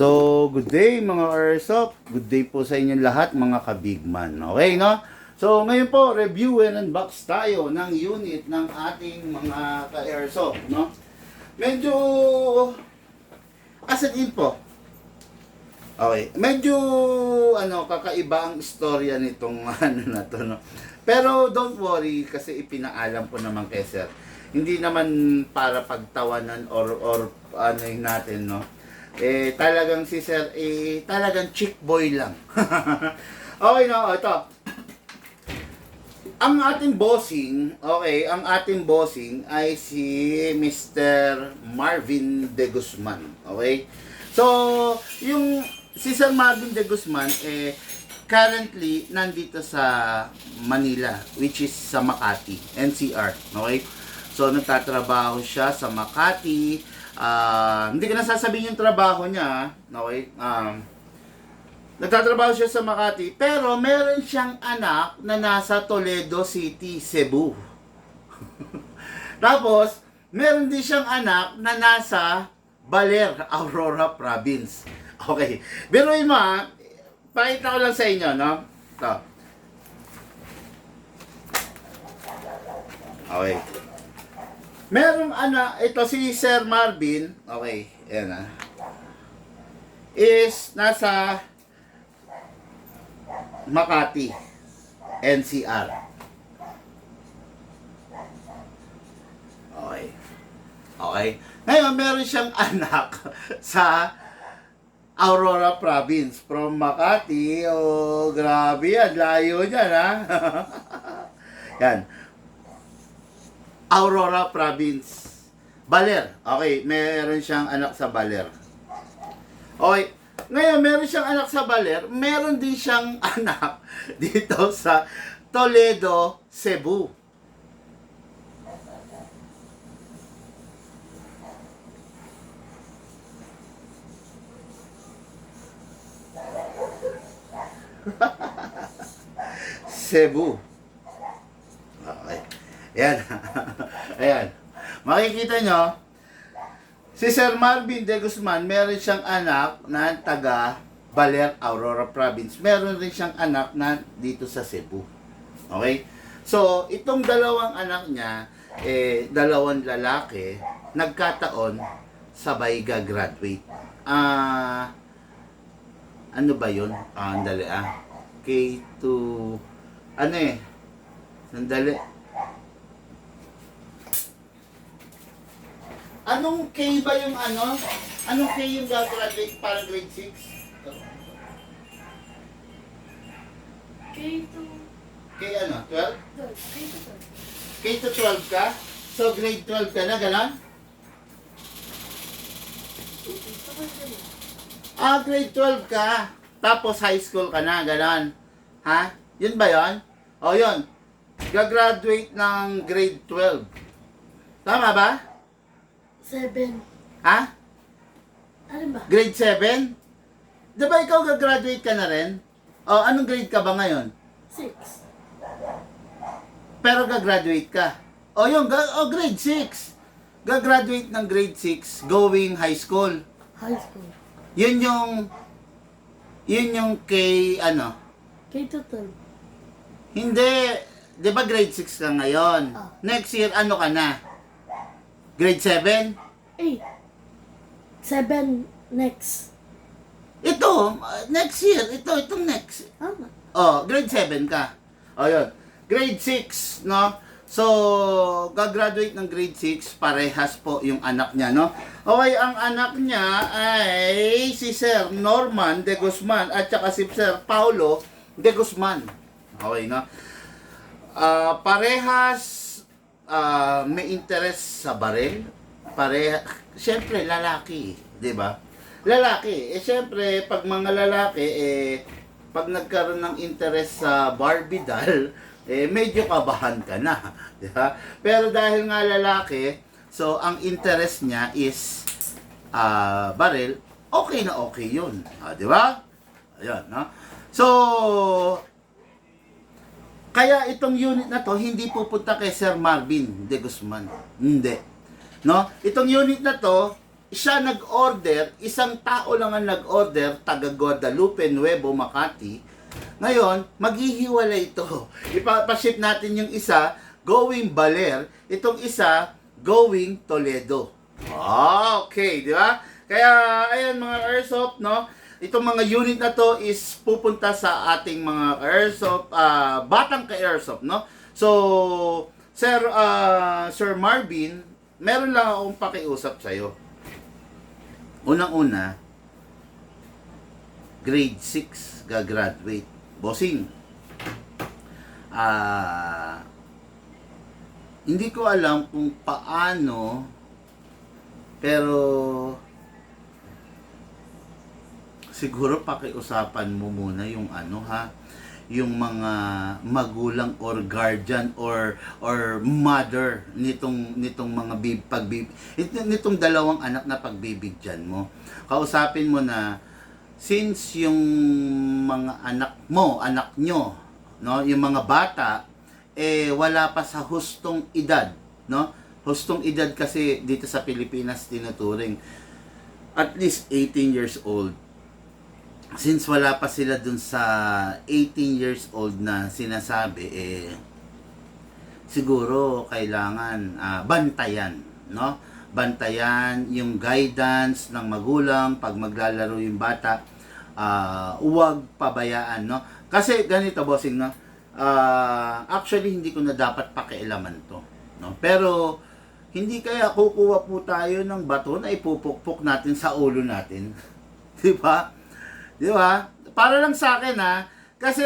So, good day mga Airsoft. Good day po sa inyong lahat mga kabigman. Okay, no? So, ngayon po, review and unbox tayo ng unit ng ating mga ka-Airsoft, no? Medyo, as in po, okay, medyo, kakaiba ang istorya nitong, na to, no? Pero, don't worry, kasi ipinaalam po naman kay Sir. Hindi naman para pagtawanan or natin, no? Talagang si Sir, talagang chick boy lang. Okay, no, ito. Ang ating bossing, ang ating bossing ay si Mr. Marvin De Guzman, okay? So, yung si Sir Marvin De Guzman, currently, nandito sa Manila, which is sa Makati, NCR, okay? So, nagtatrabaho siya sa Makati. Hindi ko na sasabihin yung trabaho niya, okay? Nagtatrabaho siya sa Makati, pero meron siyang anak na nasa Toledo City, Cebu. Tapos, meron din siyang anak na nasa Baler, Aurora Province. Okay. Biruin mo pakita ko lang sa inyo, no? Ito. Okay. Merong ito si Sir Marvin, okay, yan is nasa Makati, NCR. Okay. Okay. Ngayon, meron siyang anak sa Aurora Province. From Makati, grabe yan, layo niyan, ha? Yan. Aurora Province. Baler. Okay, meron siyang anak sa Baler. Okay. Ngayon, meron siyang anak sa Baler. Meron din siyang anak dito sa Toledo, Cebu. Cebu. Okay. Ayan. Ayan. Makikita nyo, si Sir Marvin De Guzman, meron siyang anak na taga Baler, Aurora Province. Meron rin siyang anak na dito sa Cebu. Okay? So, itong dalawang anak niya, dalawang lalaki, nagkataon, sabay gagraduate. Ano ba yun? Andali K2, sandali. Anong K ba yung Anong K yung graduate para grade 6? K2. K 12? K2. K to 12 ka? So grade 12 ka na, gano'n? Grade 12 ka. Tapos high school ka na, gano'n. Ha? Yun ba yun? O yun. Gagraduate ng grade 12. Tama ba? 7. Ha? Ano ba? Grade 7? Di ba ikaw gagraduate ka na rin? O anong grade ka ba ngayon? 6. Pero gagraduate ka. O yun, grade 6. Gagraduate ng grade 6 going high school. High school. Yun yung kay K2 12. Hindi. Di ba grade 6 ka ngayon? Next year, ano ka na? Grade 7? 8. 7 next. Ito, next year. Itong next. Tama. Grade 7 ka. Yun. Grade 6, no? So, gagraduate ng grade 6, parehas po yung anak niya, no? Okay, ang anak niya ay si Sir Norman De Guzman at saka si Sir Paulo De Guzman. Okay, no? Parehas may interest sa baril. Siyempre, lalaki, di ba? Lalaki. Siyempre, pag mga lalaki, pag nagkaroon ng interest sa Barbie doll, medyo kabahan ka na. Di ba? Pero dahil nga lalaki, so, ang interest niya is baril, okay na okay yun. Di ba? Ayan, no? So, kaya itong unit na to, hindi pupunta kay Sir Marvin De Guzman. Hindi. No? Itong unit na to, siya nag-order, isang tao lang ang nag-order, taga Guadalupe, Nuevo, Makati. Ngayon, maghihiwalay ito. Ipapaship natin yung isa, going Baler, itong isa, going Toledo. Okay, di ba? Kaya, ayan mga airsoft, no? Itong mga unit na to is pupunta sa ating mga airsoft, batang ka-airsoft, no? So, Sir Marvin, meron lang akong pakiusap sa'yo. Unang-una, grade 6 gagraduate. Bossing, hindi ko alam kung paano, pero siguro pakiusapan mo muna yung yung mga magulang or guardian or mother nitong mga nitong dalawang anak na pagbibigyan mo. Kausapin mo na since yung mga anak nyo, no, yung mga bata wala pa sa hustong edad, no? Hustong edad kasi dito sa Pilipinas tinuturing at least 18 years old. Since wala pa sila dun sa 18 years old na sinasabi, siguro kailangan bantayan, no? Bantayan yung guidance ng magulang pag maglalaro yung bata, huwag pabayaan, no? Kasi ganito, bossing, no? Actually, hindi ko na dapat pakialaman to, no? Pero, hindi kaya kukuha po tayo ng bato na ipupukpok natin sa ulo natin. Di ba? Di ba? Para lang sa akin kasi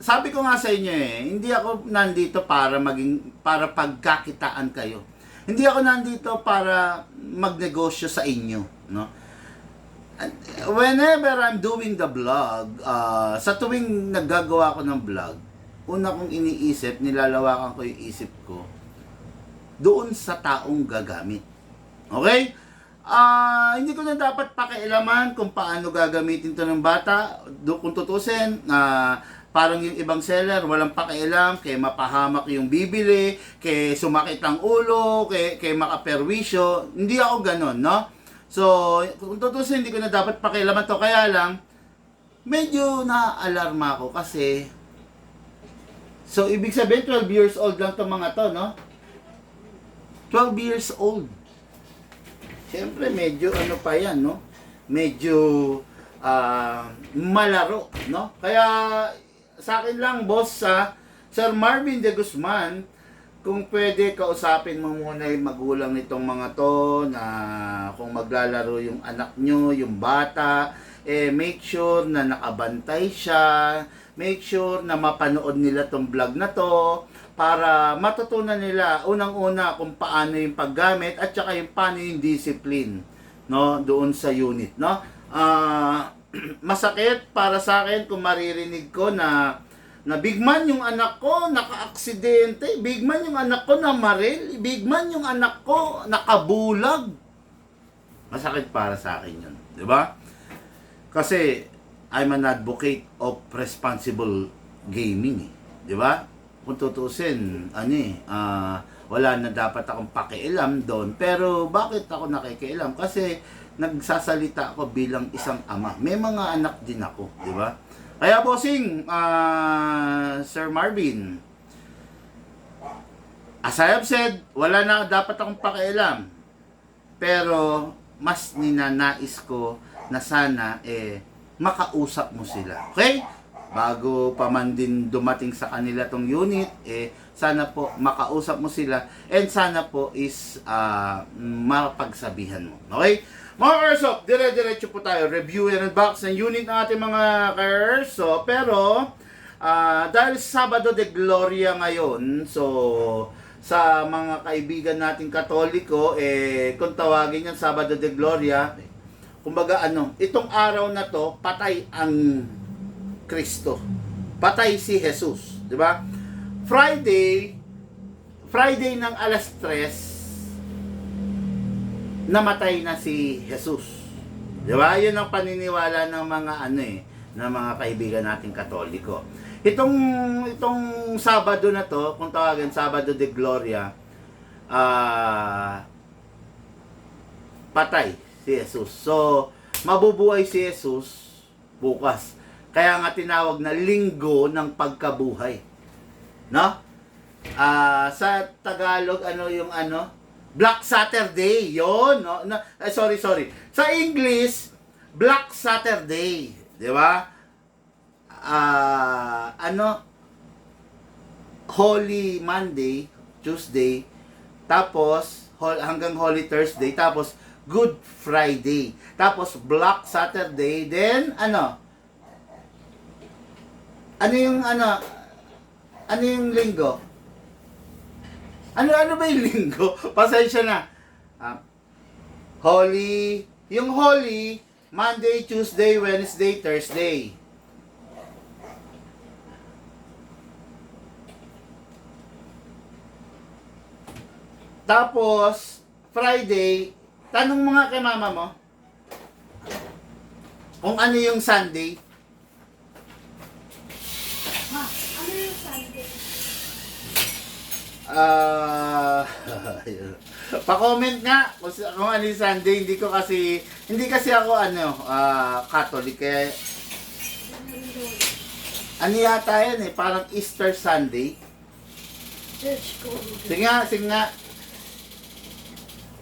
sabi ko nga sa inyo hindi ako nandito para pagkakitaan kayo. Hindi ako nandito para magnegosyo sa inyo, no? Whenever I'm doing the vlog, sa tuwing naggagawa ko ng vlog, una kong iniisip, nilalawakan ko yung isip ko doon sa taong gagamit. Okay? Hindi ko na dapat pakialaman kung paano gagamitin to ng bata. Kung tutusin, parang yung ibang seller, walang pakialam, kay mapahamak yung bibili, kay sumakit ang ulo, kay makaperwisyo. Hindi ako ganon, no? So, kung tutusin, hindi ko na dapat pakialaman to. Kaya lang, medyo na-alarma ako kasi, so, ibig sabihin, 12 years old lang to mga to, no? 12 years old. Siyempre, medyo ano pa yan, no? Medyo malaro, no? Kaya, sa akin lang, boss, Sir Marvin de Guzman, kung pwede, kausapin mo muna yung magulang nitong mga to, na kung maglalaro yung anak nyo, yung bata, make sure na nakabantay siya, make sure na mapanood nila tong vlog na to, para matutunan nila unang-una kung paano yung paggamit at saka yung paano yung discipline, no, doon sa unit, no? Masakit para sa akin kung maririnig ko na bigman yung anak ko naka-aksidente, bigman yung anak ko na maril, bigman yung anak ko nakabulag. Masakit para sa akin yun, di ba? Kasi I'm an advocate of responsible gaming, di ba? Kung tutusin, wala na dapat akong pakialam doon. Pero bakit ako nakikialam? Kasi nagsasalita ako bilang isang ama. May mga anak din ako, di ba? Kaya bossing, Sir Marvin, as I have said, wala na dapat akong pakialam. Pero mas ninanais ko na sana makausap mo sila. Okay? Bago pa man din dumating sa kanila tong unit, sana po makausap mo sila and sana po is mapagsabihan mo. Okay? Mga Airsoft, dire-diretso po tayo. Review and unbox ng unit ng ating mga Airsoft. Pero, dahil Sabado de Gloria ngayon, so, sa mga kaibigan nating Katoliko, kung tawagin yan Sabado de Gloria, kumbaga itong araw na to, patay ang Kristo. Patay si Jesus, 'di ba? Friday ng alas 3 namatay na si Jesus. 'Di ba? 'Yun ang paniniwala ng mga ng mga kaibigan nating Katoliko. Itong Sabado na to, kung tawagin Sabado de Gloria, patay si Jesus. So, mabubuhay si Jesus bukas. Kaya nga tinawag na linggo ng pagkabuhay. No? Sa Tagalog, ano yung ano? Black Saturday. Yon, no? Sorry. Sa English, Black Saturday. Di ba? Holy Monday, Tuesday, tapos hanggang Holy Thursday, tapos Good Friday, tapos Black Saturday, then ano yung linggo? Ano ba yung linggo? Pasensya na. Yung Holy, Monday, Tuesday, Wednesday, Thursday. Tapos, Friday, tanong mo nga kay mama mo, kung ano yung Sunday. Ma, ano yung Sunday? Pa-comment nga kung ano yung Sunday. Hindi kasi ako Catholic, kaya ano yata yan parang Easter Sunday. Church ko. Sige nga.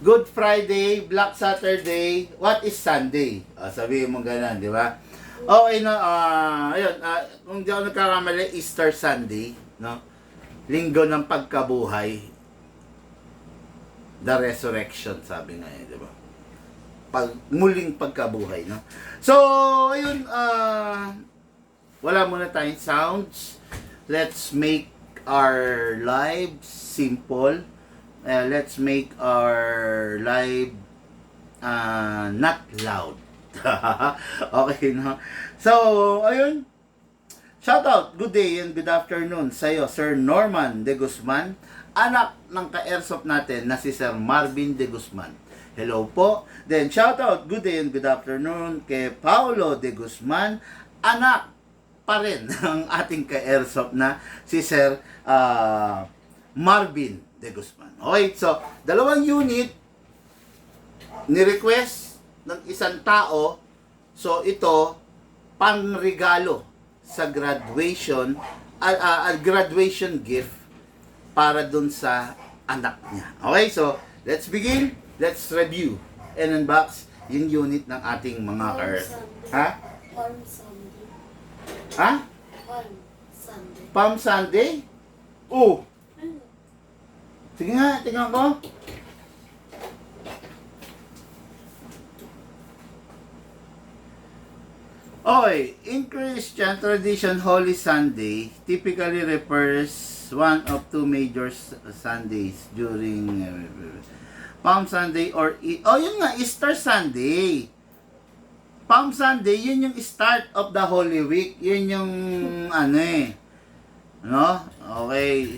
Good Friday, Black Saturday, what is Sunday? Sabihin mo ganun, di ba? Okay, no, ayun, kung di ako nagkakamali, Easter Sunday, no? Linggo ng pagkabuhay, the resurrection, sabi nga di ba? Muling pagkabuhay, no? So, ayun, wala muna tayong sounds. Let's make our lives simple. Let's make our live not loud. Okay, no? So, ayun. Shout out, good day and good afternoon sa'yo, Sir Norman De Guzman, anak ng ka-airsoft natin na si Sir Marvin De Guzman. Hello po. Then, shout out, good day and good afternoon kay Paulo De Guzman, anak pa rin ng ating ka-airsoft na si Sir Marvin De Guzman. Okay, so, dalawang unit ni-request ng isang tao. So, ito, pang-regalo sa graduation, graduation gift para dun sa anak niya. Okay, so, let's begin. Let's review and unbox yung unit ng ating mga Ha? Palm Sunday. Ha? Palm Sunday. Palm Sunday? Oh, Ano? sige nga, tingnan ko. Okay, in Christian tradition, Holy Sunday typically refers one of two major Sundays during Palm Sunday or yun nga, Easter Sunday. Palm Sunday, yun yung start of the Holy Week. Yun yung no? Okay.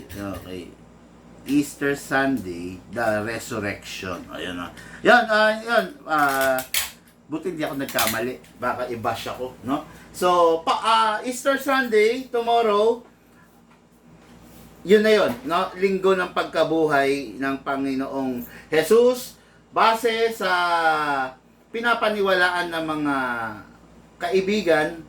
Easter Sunday, the resurrection. Ayun na. Yan, buti hindi ako nagkamali. Baka i-bash ako, no? So, Easter Sunday, tomorrow, yun na yun, no? Linggo ng pagkabuhay ng Panginoong Jesus, base sa pinapaniwalaan ng mga kaibigan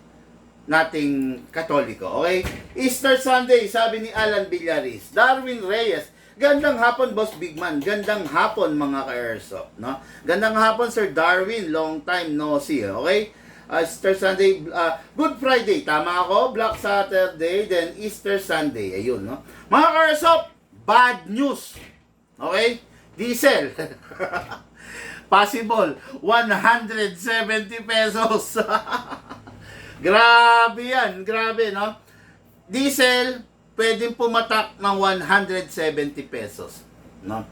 nating Katoliko. Okay? Easter Sunday, sabi ni Alan Villaris, Darwin Reyes, gandang hapon, Boss Bigman. Gandang hapon, mga ka-airsoft, no? Gandang hapon, Sir Darwin. Long time no see, okay? Easter Sunday, Good Friday, tama ako, Black Saturday, then Easter Sunday, ayun, no? Mga ka-airsoft, bad news, okay? Diesel, possible, 170 pesos. Grabe yan, grabe, no? Diesel, pwedeng pumatak ng 170 pesos, no?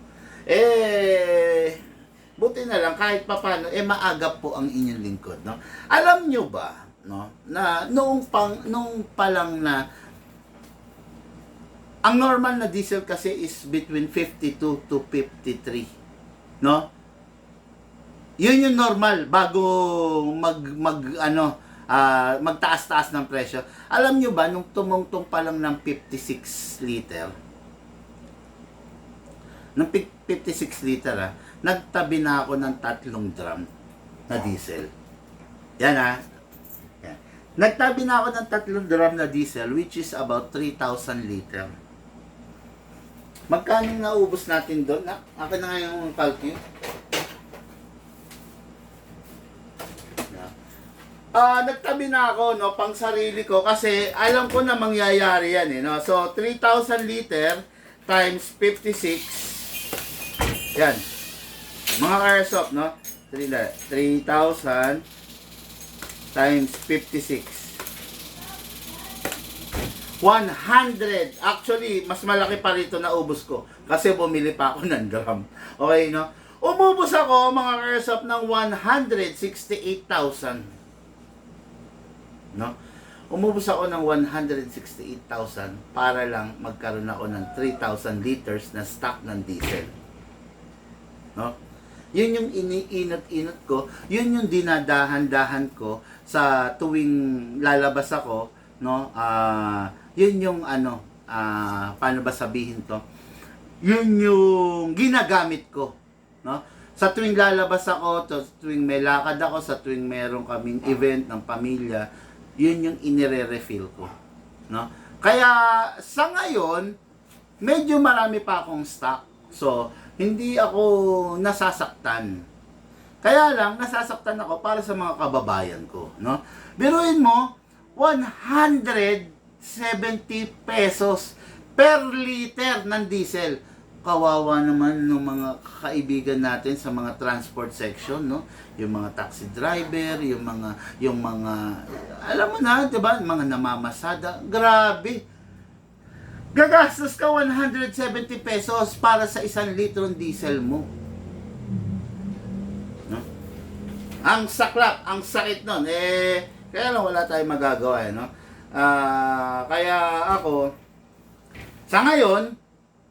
Buti na lang kahit papano maaga po ang inyong lingkod, no? Alam nyo ba, no, na noong pa lang na ang normal na diesel kasi is between 52 to 53, no? Yun yung normal bago magtaas-taas ng presyo. Alam nyo ba, nung tumungtong pa lang ng 56 liter, ng 56 liter nagtabi na ako ng 3 drum na diesel. Yan Yan. Nagtabi na ako ng 3 drum na diesel, which is about 3,000 liter. Magkano yung naubos natin doon? Akin na nga yung calculate. Nagtabi na ako, no, pang sarili ko kasi alam ko na mangyayari yan, no. So 3,000 liter times 56. Yan. Mga Airsoft, no. 3,000 times 56. 100. Actually, mas malaki pa rito na ubos ko kasi bumili pa ako ng drum. Okay, no? Umubos ako, mga Airsoft, ng 168,000. No? Umubos ako ng 168,000 para lang magkaroon ako ng 3,000 liters na stock ng diesel. No? Yun yung iniinot-inot ko, yun yung dinadahan-dahan ko sa tuwing lalabas ako, no? Yun yung paano ba sabihin to? Yun yung ginagamit ko, no? Sa tuwing lalabas ako, tuwing may lakad ako, sa tuwing meron kaming event ng pamilya, yun yung inire-refill ko, no? Kaya sa ngayon, medyo marami pa akong stock. So, hindi ako nasasaktan. Kaya lang, nasasaktan ako para sa mga kababayan ko, no? Biruin mo, 170 pesos per liter ng diesel. Kawawa naman ng mga kaibigan natin sa mga transport section, no? Yung mga taxi driver, yung mga alam mo na, 'di ba? Mga namamasada. Grabe. Gagastos ka 170 pesos para sa 1 litrong diesel mo. No? Ang saklap, ang sakit nun. Kaya lang wala tayong magagawa, no? Kaya ako, sa ngayon,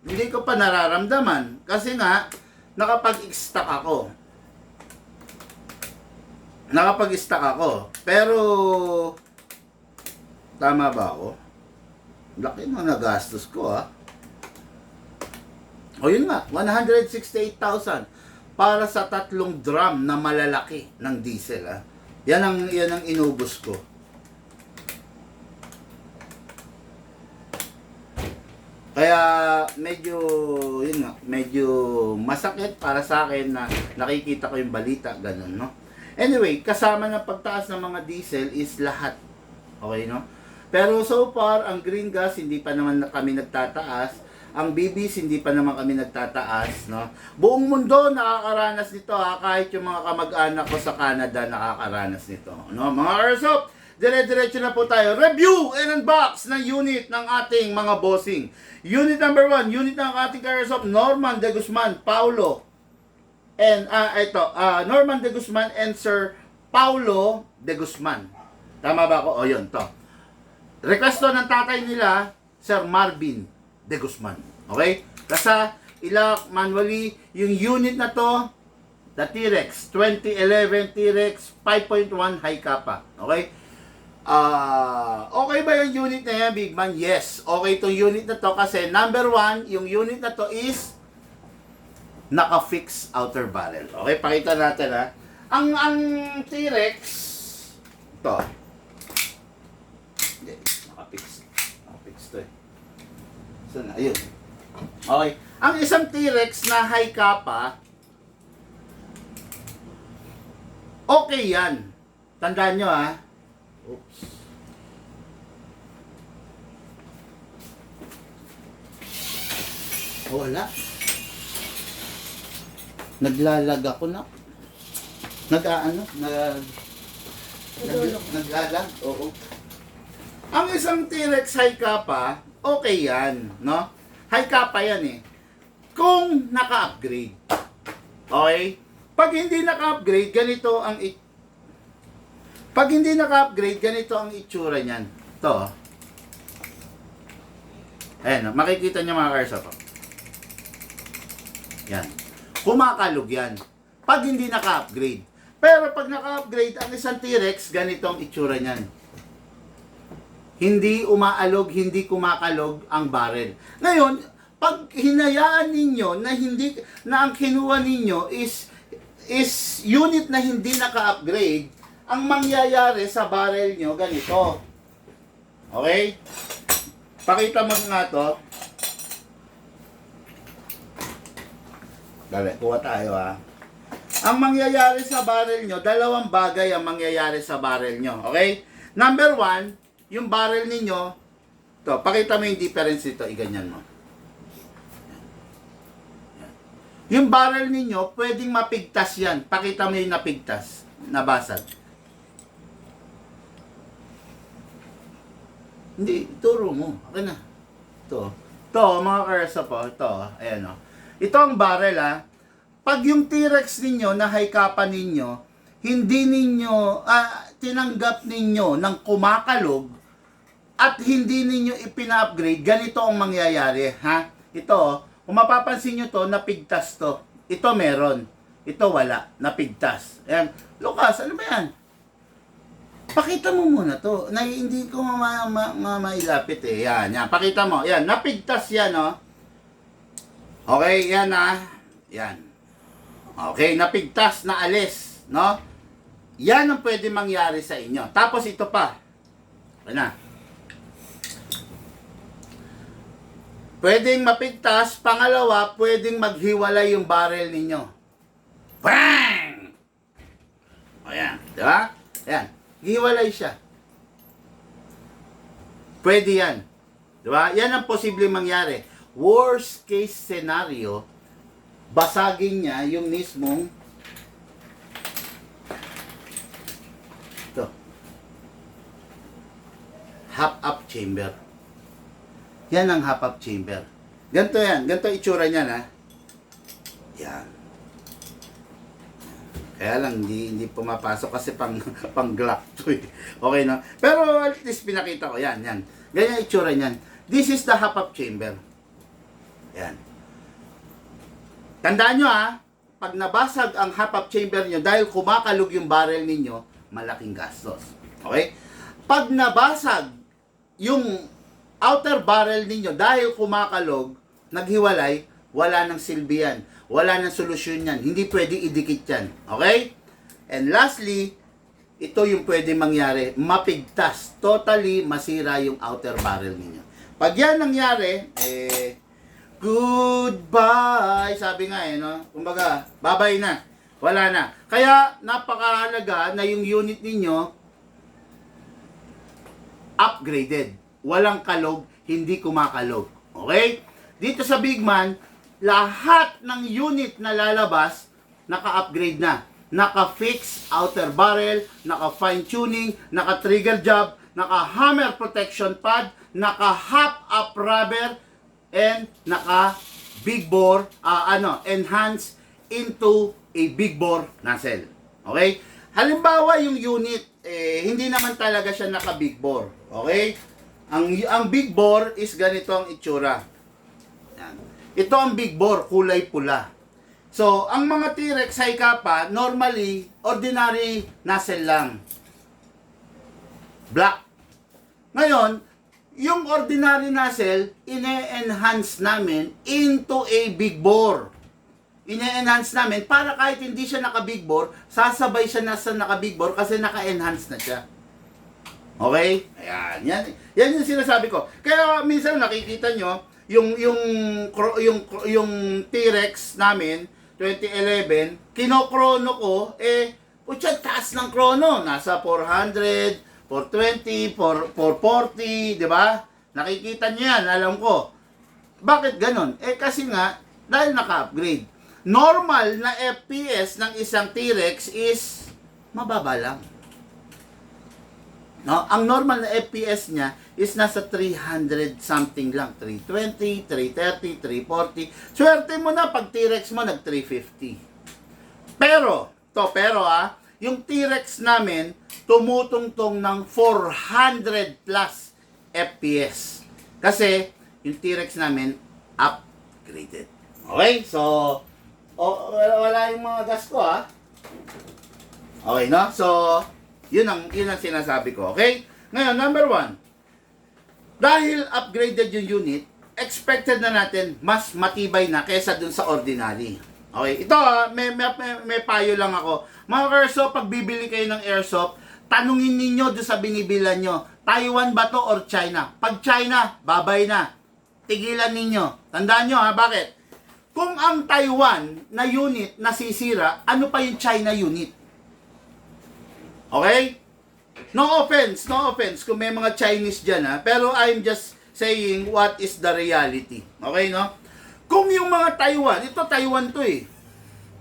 hindi ko pa nararamdaman. Kasi nga, nakapag-stock ako. Pero, tama ba ako? Laki na nagastos ko, O yun nga, 168,000 para sa 3 drum na malalaki ng diesel, Yan ang inubos ko. Kaya medyo masakit para sa akin na nakikita ko yung balita, ganun, no? Anyway, kasama ng pagtaas ng mga diesel is lahat. Okay, no? Pero so far, ang green gas, hindi pa naman kami nagtataas. Ang BBs, hindi pa naman kami nagtataas, no? Buong mundo nakakaranas nito, kahit yung mga kamag-anak ko sa Canada nakakaranas nito, no? Mga Airsoft, dire-diretso na po tayo. Review and unbox ng unit ng ating mga bossing. Unit number 1, unit ng ating Airsoft, Norman de Guzman, Paulo. And, Norman de Guzman and Sir Paulo de Guzman. Tama ba ako? O, yun, to. Request to ng tatay nila, Sir Marvin de Guzman. Okay? Kasi ilak manually yung unit na to, the T-Rex 2011 T-Rex 5.1 high kappa. Okay? Okay ba yung unit na yan, Big Man? Yes. Okay itong unit na to kasi number 1, yung unit na to is naka-fix outer barrel. Okay? Pakita natin, Ang T-Rex to. Naka-fix to eh. So, ayun. Okay. Ang isang T-Rex na high kappa, okay yan. Tandaan nyo, Oops. Wala. Naglalag ako na. Naglalag. Oo. Ang isang T-Rex high kappa, okay yan, no? High kappa yan eh. Kung naka-upgrade. Okay? Pag hindi naka-upgrade, ganito ang itsura niyan. Ito. Ayan, makikita niyo mga Airsoft. Yan. Kumakalog yan. Pag hindi naka-upgrade. Pero pag naka-upgrade, ang isang T-Rex, ganito ang itsura niyan. Hindi umaalog, hindi kumakalog ang barrel. Ngayon, Pag hinayaan ninyo na hindi na ang kinuha ninyo is unit na hindi naka-upgrade, ang mangyayari sa barrel nyo ganito. Okay? Pakita mo nga to. Dali, kuha tayo ha. Ang mangyayari sa barrel nyo, dalawang bagay ang mangyayari sa barrel nyo. Okay? Number one, yung barrel ninyo, to, pakita mo yung difference dito, iganyan mo. Yung barrel ninyo, pwedeng mapigtas yan. Pakita mo yung napigtas, nabasag. Hindi, turo mo. Okay na. Ito, mga karasa po, ito, ayan o. Ito ang barrel ha. Pag yung T-Rex ninyo, na high-kapan ninyo, hindi ninyo, tinanggap ninyo ng kumakalog, at hindi ninyo ipina-upgrade, ganito ang mangyayari, ha? Ito, kung mapapansin nyo to, napigtas to. Ito meron. Ito wala, napigtas. Ayan. Lucas, ano ba yan? Pakita mo muna to. Na hindi ko mailapit eh. Yan, yan. Pakita mo. Yan, napigtas yan, oh. Okay, yan ah. Yan. Okay, napigtas, naalis, no? Yan ang pwede mangyari sa inyo. Tapos ito pa. Ano na? Pwedeng mapigtas. Pangalawa, pwedeng maghiwalay yung barrel ninyo. Bang! Ayan, di ba? Ayan. Hiwalay siya. Pwede yan. Diba? Yan ang posibleng mangyari. Worst case scenario, basagin niya yung mismong ito. Half-up chamber. Yan ang half-up chamber. Ganito yan. Ganito itsura niyan ha. Yan. Kaya lang, hindi pumapasok kasi pang Glock to eh. Okay no? Pero at least pinakita ko. Yan, yan. Ganyan itsura niyan. This is the half-up chamber. Yan. Tandaan nyo ha, pag nabasag ang half-up chamber nyo dahil kumakalog yung barrel ninyo, malaking gastos. Okay? Pag nabasag yung outer barrel ninyo dahil kumakalog, naghiwalay, wala nang silbi yan. Wala nang solusyon yan. Hindi pwedeng idikit yan. Okay? And lastly, ito yung pwede mangyari. Mapigtas. Totally masira yung outer barrel ninyo. Pag yan nangyari, goodbye. Sabi nga no? Kumbaga, bye-bye na. Wala na. Kaya, napakahalaga na yung unit ninyo upgraded. Walang kalog, hindi kumakalog. Okay? Dito sa Bigman, lahat ng unit na lalabas, naka-upgrade na. Naka-fix outer barrel, naka-fine tuning, naka-trigger job, naka-hammer protection pad, naka-half-up rubber, and naka-big bore, enhance into a big bore nozzle. Okay? Halimbawa yung unit, hindi naman talaga siya naka-big bore. Okay? Ang big bore is ganito ang itsura. Yan. Ito ang big bore, kulay pula. So, ang mga T-Rex high kappa, normally, ordinary nozzle lang. Black. Ngayon, yung ordinary nozzle, ine-enhance namin into a big bore. Ine-enhance namin para kahit hindi siya naka-big bore, sasabay siya na sa naka-big bore kasi naka-enhance na siya. Okay? Ayan. Yan yung sinasabi ko. Kaya minsan nakikita nyo, yung T-Rex namin 2011 kinokrono ko putya taas ng krono nasa 400 420 440 di ba nakikita niyo yan alam ko bakit ganon kasi nga dahil naka-upgrade normal na FPS ng isang T-Rex is mababa lang. No, ang normal na FPS niya is nasa 300 something lang, 320, 330, 340. Swerte mo na pag T-Rex mo nag 350. Pero yung T-Rex namin tumutungtong ng 400 plus FPS. Kasi yung T-Rex namin upgraded. Okay? So wala yung mga gas ko ha. Okay, no? So yun ang sinasabi ko, okay? Ngayon, number 1. Dahil upgraded yung unit, expected na natin, mas matibay na kesa dun sa ordinary. Okay, ito may payo lang ako. Mga airsoft, pag bibili kayo ng airsoft, tanungin ninyo doon sa binibilan nyo, Taiwan ba to or China? Pag China, babay na. Tigilan ninyo. Tandaan nyo ha, bakit? Kung ang Taiwan na unit nasisira, ano pa yung China unit? Okay? No offense kung may mga Chinese dyan ha, pero I'm just saying what is the reality. Okay, no? Kung yung mga Taiwan, ito Taiwan to eh.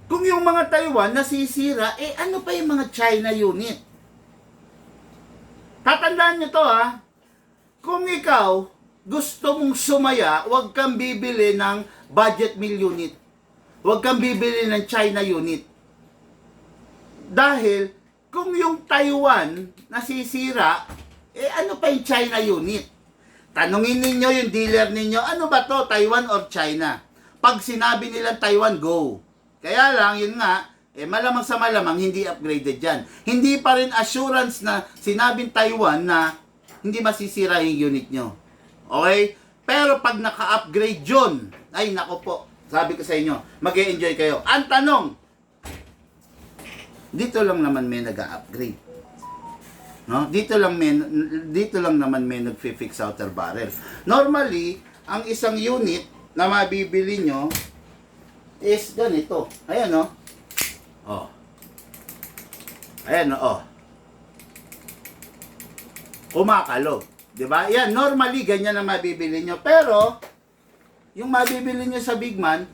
Kung yung mga Taiwan nasisira, ano pa yung mga China unit? Tatandaan nyo to ha. Kung ikaw gusto mong sumaya, huwag kang bibili ng budget meal unit. Huwag kang bibili ng China unit. Dahil kung yung Taiwan nasisira, ano pa yung China unit? Tanungin ninyo yung dealer ninyo, ano ba to, Taiwan or China? Pag sinabi nilang Taiwan, go. Kaya lang, yun nga, malamang sa malamang, hindi upgraded yan. Hindi pa rin assurance na sinabing Taiwan na hindi masisira yung unit nyo. Okay? Pero pag naka-upgrade yun, ay nako po, sabi ko sa inyo, mag-e-enjoy kayo. Ang tanong, dito lang naman may nag-upgrade. No? Dito lang naman may nag-fix outer barrel. Normally, ang isang unit na mabibili nyo is ganito. Ayan, no? Oh. Ayan, oh. Kumakalo. 'Di ba? Yan, normally ganyan ang mabibili nyo. Pero yung mabibili nyo sa Big Man,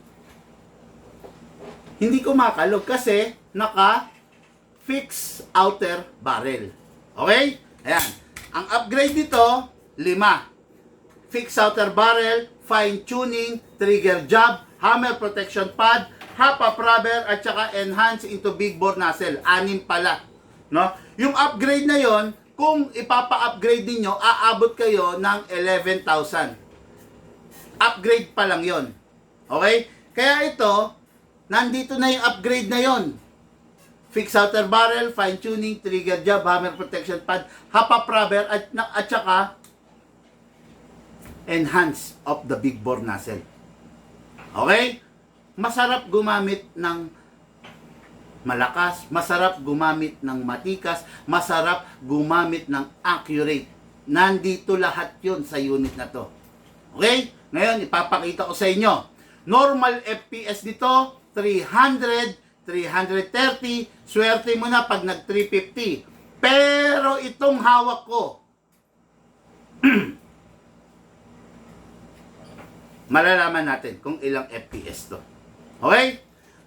hindi kumakalog kasi naka-fix outer barrel. Okay? Ayan. Ang upgrade dito, 5. Fix outer barrel, fine tuning, trigger job, hammer protection pad, half-up rubber, at saka enhance into big bore nozzle. 6 pala. No? Yung upgrade na yon, kung ipapa-upgrade niyo, aabot kayo ng 11,000. Upgrade pa lang yon. Okay? Kaya ito, nandito na yung upgrade na yon. Fix outer barrel, fine tuning, trigger job, hammer protection pad, half-up rubber, at saka enhance of the big bore nozzle. Okay? Masarap gumamit ng malakas, masarap gumamit ng matikas, masarap gumamit ng accurate. Nandito lahat yon sa unit na to. Okay? Ngayon, ipapakita ko sa inyo. Normal FPS dito, 300, 330. Swerte mo na pag nag-350. Pero itong hawak ko, malalaman natin kung ilang FPS to. Okay?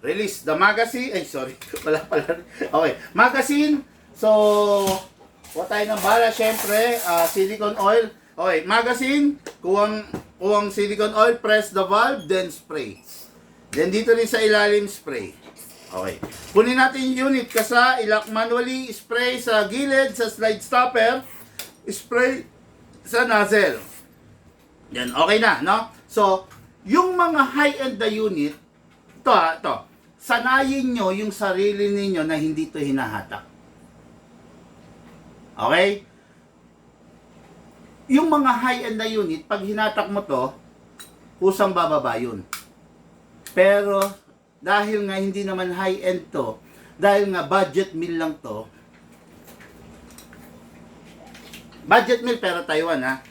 Release the magazine. Ay, sorry. Wala pala. Okay. Magazine. So, kuha tayo ng bala. Siyempre, silicone oil. Okay. Magazine. Kuwang silicone oil. Press the valve. Then spray. Then dito rin sa ilalim, spray. Okay. Kunin natin yung unit. Kasa, ilak manually. Spray sa gilid. Sa slide stopper. Spray sa nozzle. Yan. Okay na, no? So, yung mga high-end na unit, ito, sanayin nyo yung sarili ninyo na hindi ito hinahatak. Okay? Yung mga high-end na unit, pag hinatak mo to, kusang bababa yun. Pero, dahil nga hindi naman high-end to, dahil nga budget meal lang to, budget meal pero Taiwan ha,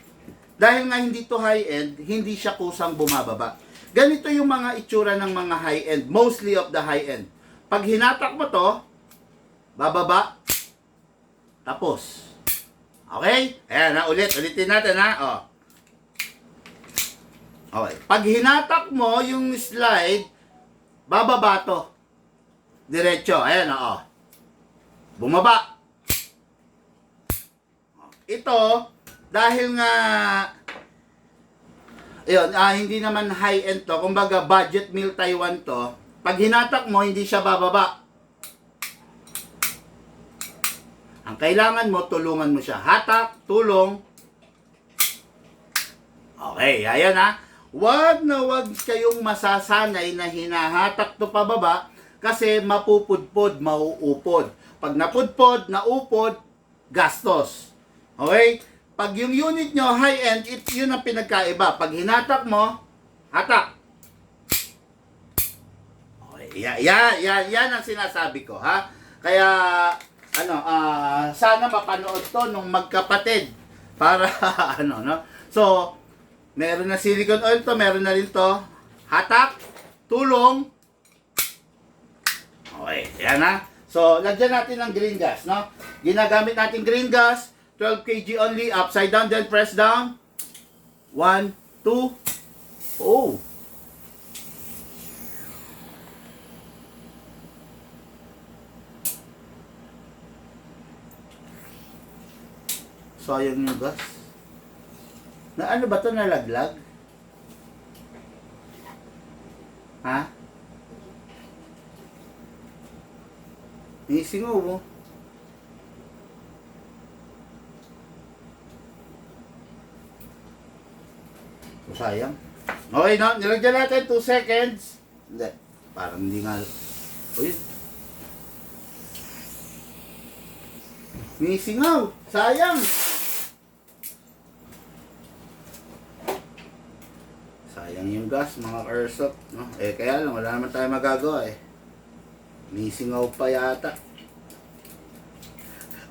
dahil nga hindi to high-end, hindi siya kusang bumababa. Ganito yung mga itsura ng mga high-end, mostly of the high-end. Pag hinatak mo to, bababa, tapos. Okay? Ayan na, ulitin natin ha. Oh. Okay. Pag hinatak mo yung slide, bababa to. Diretso. Ayan na, oh. Bumaba. Ito, dahil nga ayun, hindi naman high-end to, kumbaga budget meal Taiwan to, pag hinatak mo, hindi siya bababa. Ang kailangan mo, tulungan mo siya. Hatak, tulong. Okay, ayan ha. Wag na wag kayong masasanay na hinahatak to pababa kasi mapupudpod, mauupod. Pag napudpod, naupod, gastos. Okay? pag yung unit nyo high-end, yun ang pinagkaiba. Pag hinatak mo, hatak. Okay, yan ang sinasabi ko, ha? Kaya, sana mapanood to nung magkapatid. Para, no? So, meron na silicone oil to, meron na rin to. Hatak, tulong. Okay, yan ha. So, lagyan natin ng green gas, no? Ginagamit natin green gas, 12 kg only, upside down, then press down. 1, 2, oh. Sayang yung gas. Na ano ba to, nalaglag? Ha? Isingaw mo. So, sayang. Okay, no? Nilagyan natin 2 seconds. Hindi. Parang hindi nga. O yun. Isingaw. Sayang. Sayang yung gas, mga Airsoft. No? Kaya lang, wala naman tayo magagawa Misingaw pa yata.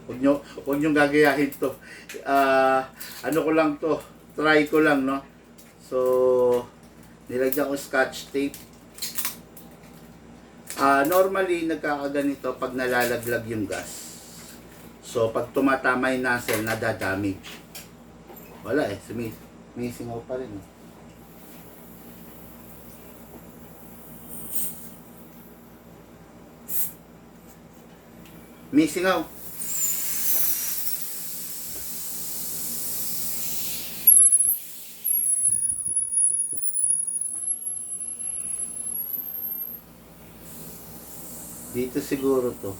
Huwag nyo gagayahin to. Ano ko lang to. Try ko lang, no? So, nilagyan ko scotch tape. Normally, nagkakaganito pag nalalaglag yung gas. So, pag tumatama yung nozzle, nadadamage. Wala Misingaw pa rin. Misingaw. Dito siguro to.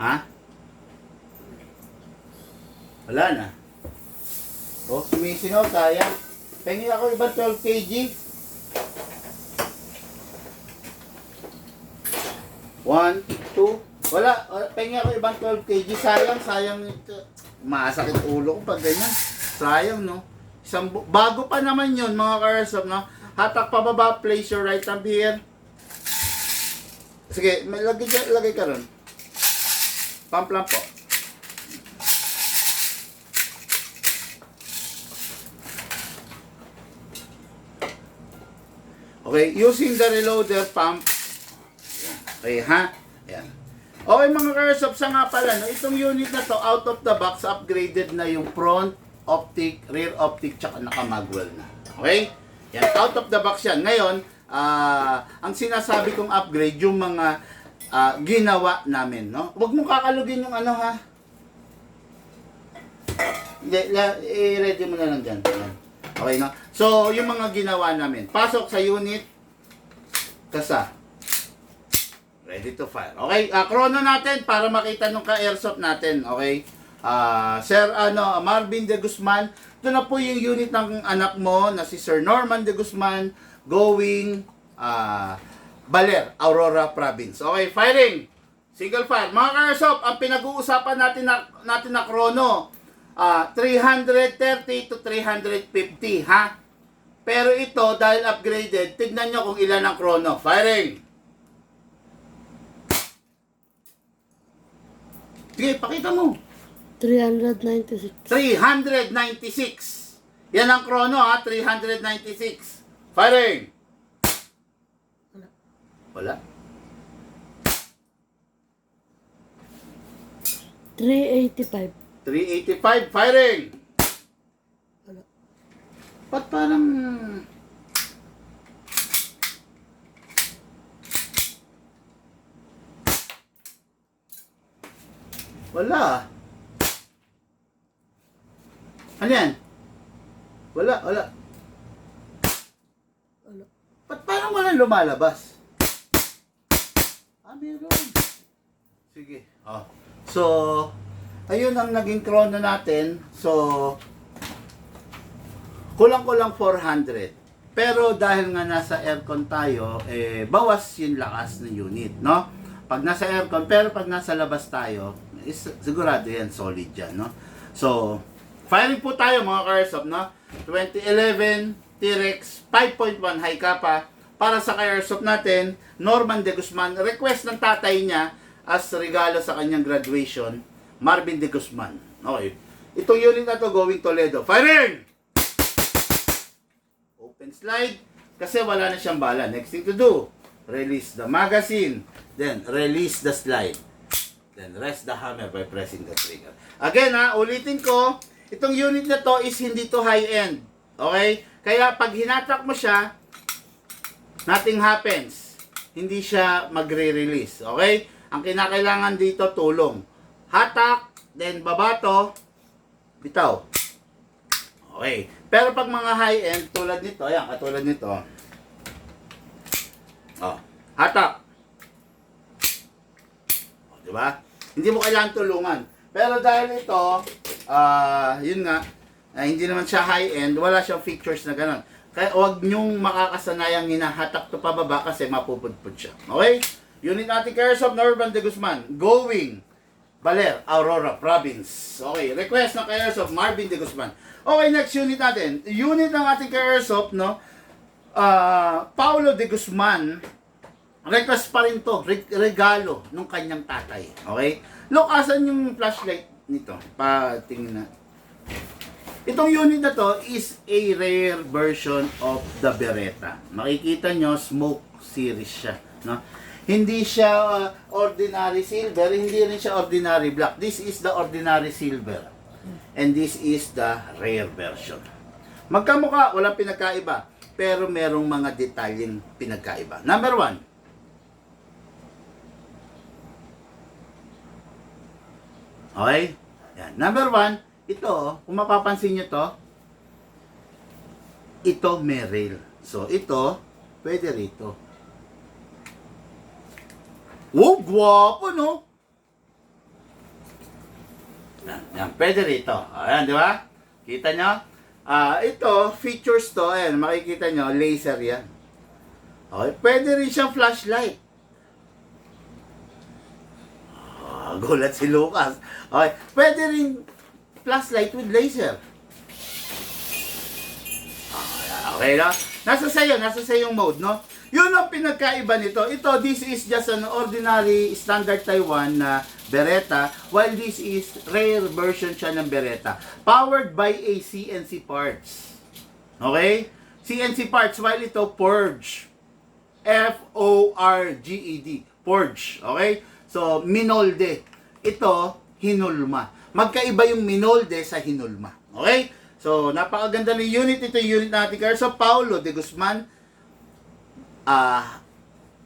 Ha? Wala na. Sumisingaw, sayang. Pengi ako iba 12 kg. 1, 2, wala. Pengi ako ibang 12 kg. Sayang ito. Masakit ulo ko pag ganyan. Sayang, no? Bago pa naman yun, mga ka-Airsoft, no? Hatak pababa, place your right thumb here. Sige, lagay ka ron. Pump lang po. Okay, using the reloader pump. Okay, ha? Ayan. Okay, mga ka-Airsoft, sa nga pala, no? Itong unit na to, out of the box, upgraded na yung front optic, rear optic, tsaka naka-magwell na. Okay? Yan, out of the box yan. Ngayon, ang sinasabi kong upgrade, yung mga ginawa namin, no? Huwag mong kakalugin yung ano, ha? I-ready mo na lang dyan. Yan. Okay, no? So, yung mga ginawa namin. Pasok sa unit, kasa. Ready to fire. Okay, chrono natin para makita nung ka-airsoft natin. Okay? Sir Marvin De Guzman, ito na po yung unit ng anak mo na si Sir Norman De Guzman going Baler, Aurora Province. Okay, firing. Single fire. Mga ka-airsoft, ang pinag-uusapan natin na chrono, 330 to 350, ha? Pero ito, dahil upgraded, tignan nyo kung ilan ang chrono. Firing. Sige, pakita mo. 396. 396. Yan ang chrono, ha? 396. Firing. Wala. 385. 385. Firing. Wala. Ba't parang... Wala. Ano yan? Wala. Wala. Ba't parang walang lumalabas? Meron. Sige. So, ayun ang naging chrono natin. So, kulang-kulang 400. Pero dahil nga nasa aircon tayo, bawas yung lakas ng unit, no? Pag nasa aircon, pero pag nasa labas tayo, sigurado yan, solid yan, no? So, firing po tayo mga ka-airsoft, no? 2011 T-Rex 5.1 high kappa para sa ka-airsoft natin, Norman De Guzman. Request ng tatay niya as regalo sa kanyang graduation, Marvin De Guzman. Okay. Itong unit na to going Toledo. Firing! Open slide. Kasi wala na siyang bala. Next thing to do, release the magazine. Then, release the slide. Then, rest the hammer by pressing the trigger. Again ulitin ko, itong unit na to is hindi to high-end. Okay? Kaya pag hinatrack mo siya, nothing happens. Hindi siya magre-release. Okay? Ang kinakailangan dito, tulong. Hatak, then babato, bitaw. Okay. Pero pag mga high-end, tulad nito, ayan, katulad nito. Oh, hatak. Oh, diba? Hindi mo kailangan tulungan. Pero dahil ito, yun nga, hindi naman siya high-end, wala siyang features na gano'n. Kaya huwag nyong makakasanayang hinahatak to pababa kasi mapupudpud siya. Okay? Unit natin ka-airsoft, Norman De Guzman. Going. Baler, Aurora Province. Okay, request ng ka-airsoft, Marvin De Guzman. Okay, next unit natin. Unit ng ating ka-airsoft, no? Paulo De Guzman. Request pa rin to, regalo ng kanyang tatay. Okay? Look, asan yung flashlight nito? Patingin na. Itong unit na to is a rare version of the Beretta. Makikita nyo, smoke series siya. No? Hindi siya ordinary silver, hindi rin siya ordinary black. This is the ordinary silver. And this is the rare version. Magkamukha, walang pinagkaiba. Pero merong mga detalyeng pinagkaiba. Number 1. Okay? Yan. Number 1, ito, kung mapapansin nyo to, ito may rail. So, ito, pwede rito. Oh, guwapo, no? Yan, pwede rito. Ayan, di ba? Kita nyo? Ito, features to, ayan, makikita nyo, laser yan. Okay, pwede rin siyang flashlight. Gulat si Lucas. Okay, pwede rin flashlight with laser. Okay, no? Nasa sayo yung mode, no? Yun ang pinagkaiba nito. Ito, this is just an ordinary standard Taiwan na Beretta, while this is rare version siya ng Beretta. Powered by a CNC parts. Okay? CNC parts, while ito, Forge. F-O-R-G-E-D. Forge. Okay? So, minolde. Ito, hinulma. Magkaiba yung minolde sa hinulma. Okay? So, napakaganda ng unit. Ito yung unit natin. So, Paulo De Guzman,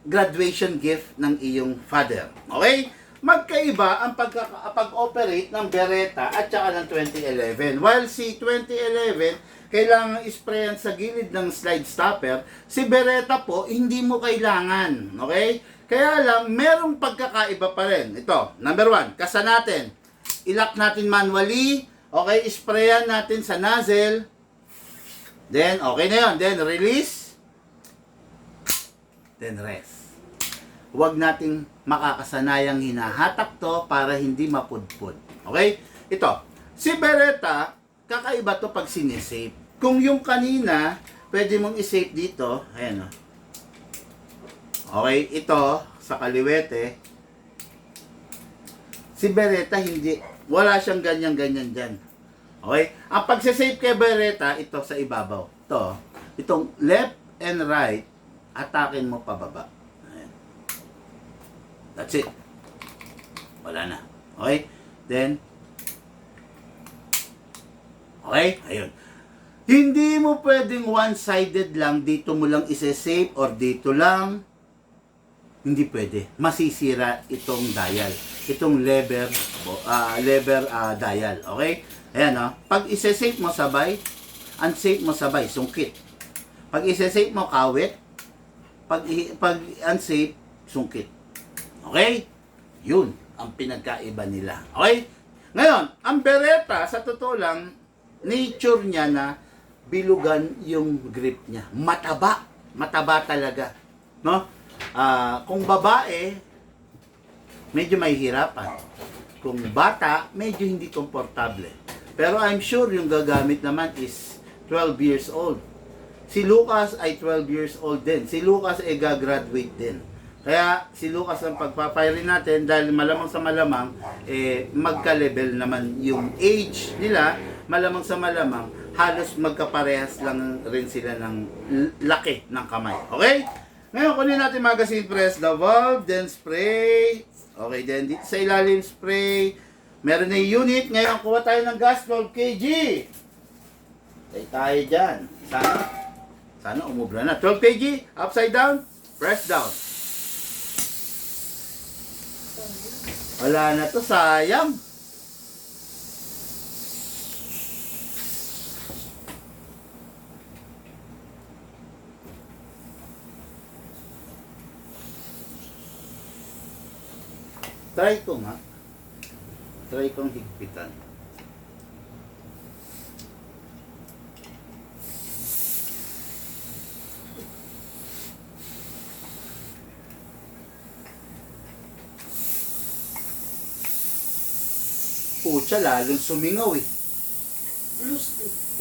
graduation gift ng iyong father. Okay? Magkaiba ang pag-operate ng Beretta at saka ng 2011. While si 2011, kailangan isprayan sa gilid ng slide stopper, si Beretta po, hindi mo kailangan. Okay? Kaya lang, merong pagkakaiba pa rin. Ito, number 1, kasa natin. I-lock natin manually. Okay, isprayan natin sa nozzle. Then, okay na yun. Then, release. Then, rest. Huwag nating makakasanayang hinahatak to para hindi mapudpud. Okay? Ito, si Beretta, kakaiba to pag sinisave. Kung yung kanina, pwede mong isave dito. Ayan o. Okay, ito, sa kaliwete. Si Beretta, hindi. Wala siyang ganyan-ganyan dyan. Okay? Ang pagsisave kay Beretta, ito sa ibabaw. Ito, itong left and right, atakin mo pababa. Ayan. That's it. Wala na. Okay? Then, okay? Ayun. Hindi mo pwedeng one-sided lang, dito mo lang isa-save or dito lang. Hindi pwede. Masisira itong dial. Itong lever dial. Okay? Ayan, no? Pag isa-save mo sabay, unsave mo sabay, sungkit. Pag isa-save mo, kawit. Pag unsave, sungkit. Okay? Yun ang pinagkaiba nila. Okay? Ngayon, ang Beretta, sa totoo lang, nature niya na bilugan yung grip niya. Mataba. Mataba talaga. No? Kung babae, medyo mahihirapan. kung bata, medyo hindi komportable. Pero I'm sure yung gagamit naman is 12 years old. Si Lucas ay 12 years old din. Si Lucas ay gagraduate din. Kaya si Lucas ang pagpapirin natin dahil malamang sa malamang magka-level naman yung age nila, malamang sa malamang halos magkaparehas lang rin sila ng laki ng kamay. Okay? Ngayon kunin natin magazine, press the valve, then spray. Okay, then dito sa ilalim spray. Meron na yung unit. Ngayon kuha tayo ng gas 12 kg. Tayo dyan. Sana umubra na. 12 kg, upside down, press down. Wala na to, sayang. Try ko nga. Try kong higpitan. Pucha, lalong sumingaw eh.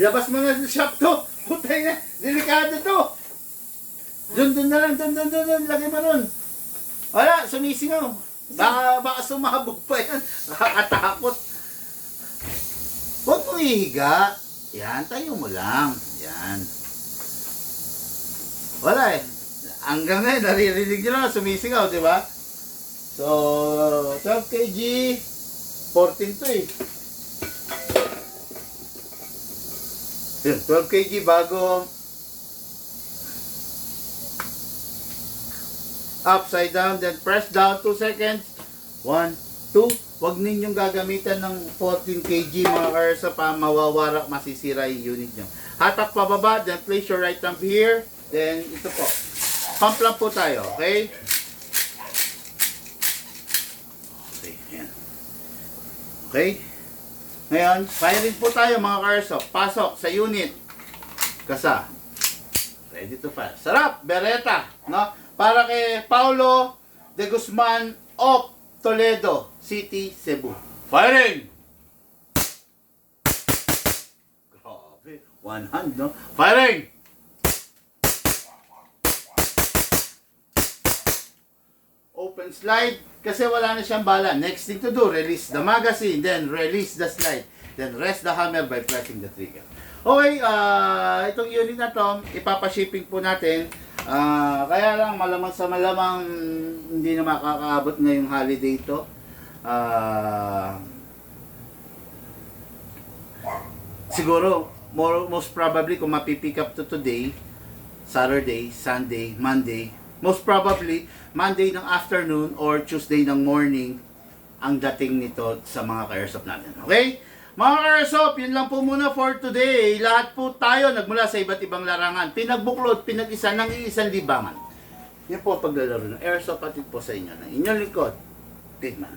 Ilabas mo na sa shop to. Putay na, delikado to. Doon na lang, doon. Lagay mo nun. Wala, sumisingaw. Baka sumabog pa yan. Nakakatakot. Huwag mo ihiga. Yan, tayo mo lang. Yan. Wala eh. Hanggang ngayon, naririnig nyo na sumisingaw, di ba? So, 12 kg. 14 to eh. Yun, 12 kg bago upside down, then press down 2 seconds. 1, 2. Huwag ninyong gagamitan ng 14 kg mga karsa pa mawawarak, masisira yung unit nyo. Hatak pababa, then place your right thumb here. Then ito po. Pump lang po tayo, okay? Okay? Ngayon, firing po tayo mga karso. Pasok sa unit. Kasa. Ready to fire. Sarap! Beretta! No? Para kay Paulo de Guzman of Toledo City, Cebu. Firing! Grabe. One hand, no? Firing! Open slide. Kasi wala na siyang bala. Next thing to do, release the magazine, then release the slide, then rest the hammer by pressing the trigger. Okay, itong unit na to, ipapashipping po natin. Kaya lang, malamang sa malamang hindi na makakaabot ngayong holiday ito. Siguro, most probably, kung mapipick up to today, Saturday, Sunday, Monday, most probably, Monday ng afternoon or Tuesday ng morning ang dating nito sa mga ka-airsoft natin. Okay? Mga ka-airsoft, yun lang po muna for today. Lahat po tayo nagmula sa iba't ibang larangan. Pinagbuklod, pinag-isa ng iisang libangan. Yan po ang paglalaro ng airsoft, patid po sa inyo ng inyong likod, Pigman.